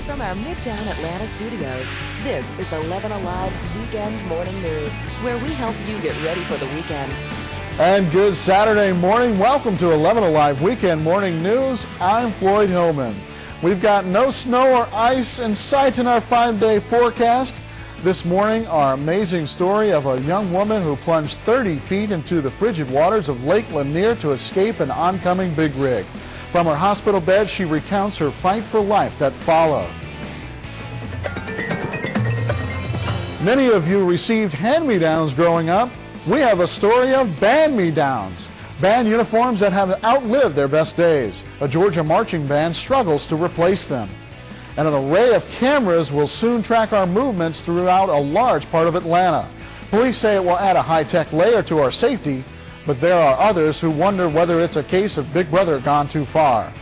From our Midtown Atlanta studios, this is 11 Alive's Weekend Morning News, where we help you get ready for the weekend. And good Saturday morning. Welcome to 11 Alive Weekend Morning News. I'm Floyd Hillman. We've got no snow or ice in sight in our 5-day forecast. This morning, our amazing story of a young woman who plunged 30 feet into the frigid waters of Lake Lanier to escape an oncoming big rig. From her hospital bed, she recounts her fight for life that followed. Many of you received hand-me-downs growing up. We have a story of band-me-downs. Band uniforms that have outlived their best days. A Georgia marching band struggles to replace them. And an array of cameras will soon track our movements throughout a large part of Atlanta. Police say it will add a high-tech layer to our safety, but there are others who wonder whether it's a case of Big Brother gone too far.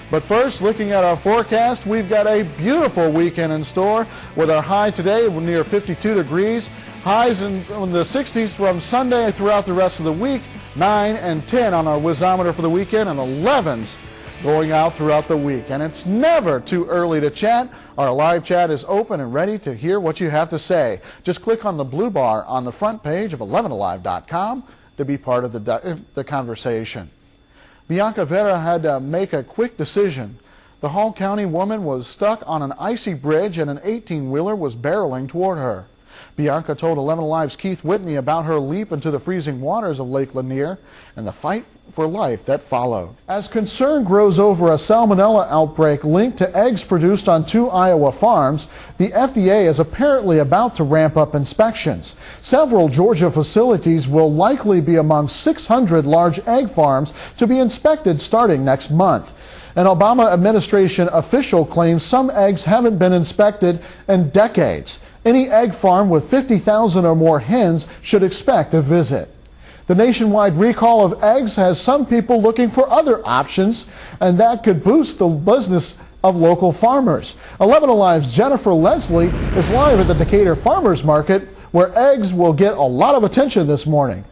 But first, looking at our forecast, we've got a beautiful weekend in store with our high today near 52 degrees. Highs in the 60s from Sunday throughout the rest of the week. 9 and 10 on our whizometer for the weekend, and 11s going out throughout the week. And it's never too early to chat. Our live chat is open and ready to hear what you have to say. Just click on the blue bar on the front page of 11alive.com to be part of the conversation. Bianca Vera had to make a quick decision. The Hall County woman was stuck on an icy bridge and an 18-wheeler was barreling toward her. Bianca told 11 Alive's Keith Whitney about her leap into the freezing waters of Lake Lanier and the fight for life that followed. As concern grows over a salmonella outbreak linked to eggs produced on 2 Iowa farms, the FDA is apparently about to ramp up inspections. Several Georgia facilities will likely be among 600 large egg farms to be inspected starting next month. An Obama administration official claims some eggs haven't been inspected in decades. Any egg farm with 50,000 or more hens should expect a visit. The nationwide recall of eggs has some people looking for other options, and that could boost the business of local farmers. 11 Alive's Jennifer Leslie is live at the Decatur Farmers Market, where eggs will get a lot of attention this morning.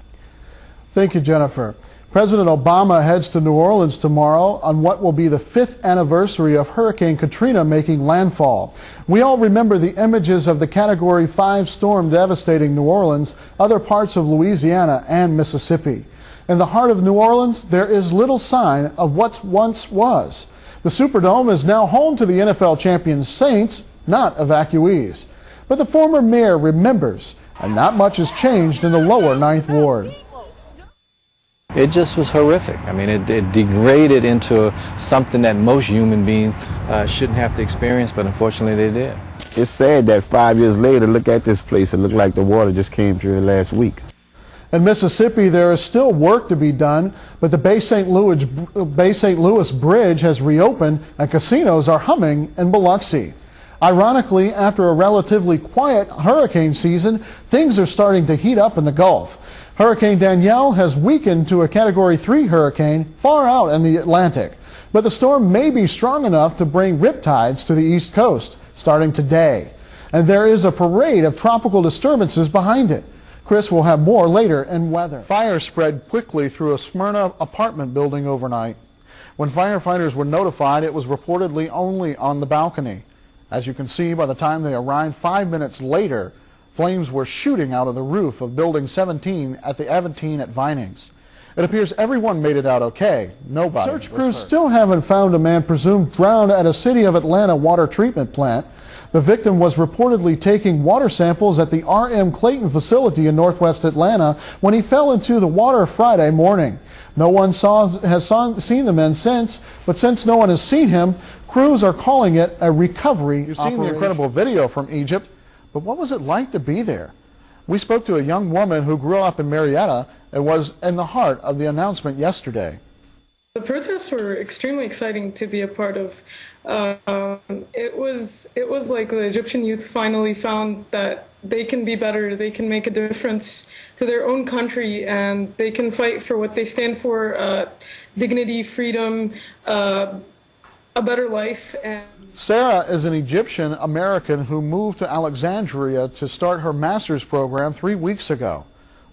Thank you, Jennifer. President Obama heads to New Orleans tomorrow on what will be the 5th anniversary of Hurricane Katrina making landfall. We all remember the images of the Category 5 storm devastating New Orleans, other parts of Louisiana, and Mississippi. In the heart of New Orleans, there is little sign of what once was. The Superdome is now home to the NFL champion Saints, not evacuees. But the former mayor remembers, and not much has changed in the lower 9th Ward. It just was horrific. I mean, it degraded into something that most human beings shouldn't have to experience, but unfortunately they did. It's sad that 5 years later, look at this place. It looked like the water just came through last week. In Mississippi, there is still work to be done, but the Bay St. Louis Bridge has reopened and casinos are humming in Biloxi. Ironically, after a relatively quiet hurricane season, things are starting to heat up in the Gulf. Hurricane Danielle has weakened to a Category 3 hurricane far out in the Atlantic. But the storm may be strong enough to bring riptides to the East Coast starting today. And there is a parade of tropical disturbances behind it. Chris will have more later in weather. Fire spread quickly through a Smyrna apartment building overnight. When firefighters were notified, it was reportedly only on the balcony. As you can see, by the time they arrived 5 minutes later, flames were shooting out of the roof of Building 17 at the Aventine at Vinings. It appears everyone made it out okay. Nobody. Search crews still haven't found a man presumed drowned at a City of Atlanta water treatment plant. The victim was reportedly taking water samples at the R.M. Clayton facility in northwest Atlanta when he fell into the water Friday morning. No one has seen the man since, but since no one has seen him, crews are calling it a recovery operation. You've seen the incredible video from Egypt, but what was it like to be there? We spoke to a young woman who grew up in Marietta and was in the heart of the announcement yesterday. The protests were extremely exciting to be a part of. It was like the Egyptian youth finally found that they can be better, they can make a difference to their own country, and they can fight for what they stand for, dignity, freedom, a better life. And Sarah is an Egyptian American who moved to Alexandria to start her master's program 3 weeks ago.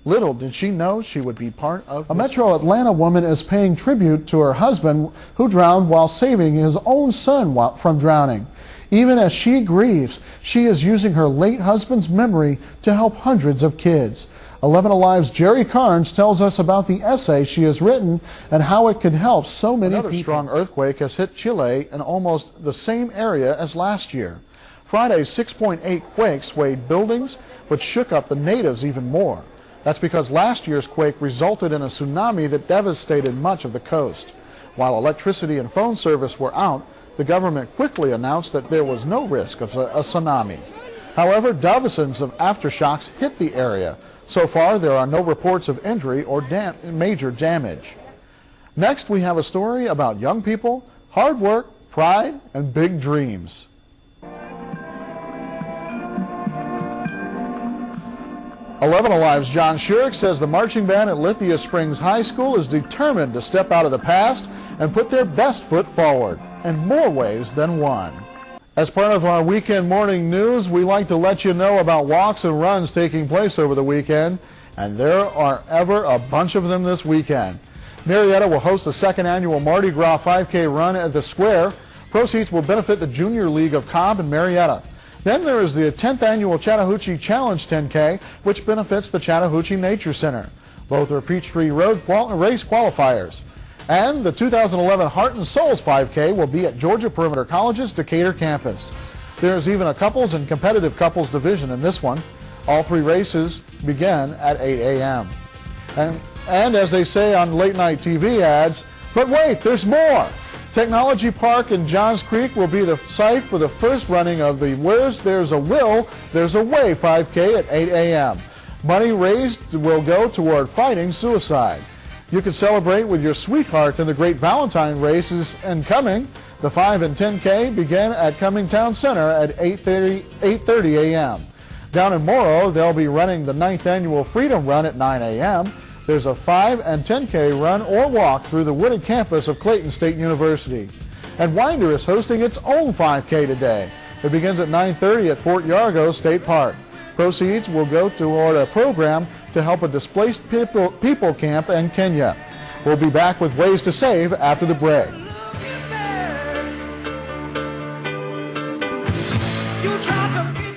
Little did she know she would be part of a Metro Atlanta woman is paying tribute to her husband who drowned while saving his own son from drowning. Even as she grieves, she is using her late husband's memory to help hundreds of kids. 11 Alive's Jerry Carnes tells us about the essay she has written and how it could help so many people. Another strong earthquake has hit Chile in almost the same area as last year. Friday's 6.8 quake swayed buildings but shook up the natives even more. That's because last year's quake resulted in a tsunami that devastated much of the coast. While electricity and phone service were out, the government quickly announced that there was no risk of a tsunami. However, dozens of aftershocks hit the area. So far, there are no reports of injury or major damage. Next, we have a story about young people, hard work, pride, and big dreams. 11 Alive's John Shurik says the marching band at Lithia Springs High School is determined to step out of the past and put their best foot forward in more ways than one. As part of our weekend morning news, we like to let you know about walks and runs taking place over the weekend, and there are ever a bunch of them this weekend. Marietta will host the second annual Mardi Gras 5K run at the Square. Proceeds will benefit the Junior League of Cobb and Marietta. Then there is the 10th annual Chattahoochee Challenge 10K, which benefits the Chattahoochee Nature Center. Both are Peachtree Road race qualifiers. And the 2011 Heart and Souls 5K will be at Georgia Perimeter College's Decatur campus. There's even a couples and competitive couples division in this one. All three races begin at 8 a.m. And as they say on late night TV ads, but wait, there's more! Technology Park in Johns Creek will be the site for the first running of the Where's There's a Will, There's a Way 5K at 8 a.m. Money raised will go toward fighting suicide. You can celebrate with your sweetheart in the Great Valentine races incoming. The 5 and 10K begin at Cumming Town Center at 8:30 a.m. Down in Morrow, they'll be running the 9th annual Freedom Run at 9 a.m. There's a 5 and 10K run or walk through the wooded campus of Clayton State University. And Winder is hosting its own 5K today. It begins at 9:30 at Fort Yargo State Park. Proceeds will go toward a program to help a displaced people camp in Kenya. We'll be back with Ways to Save after the break. You tried to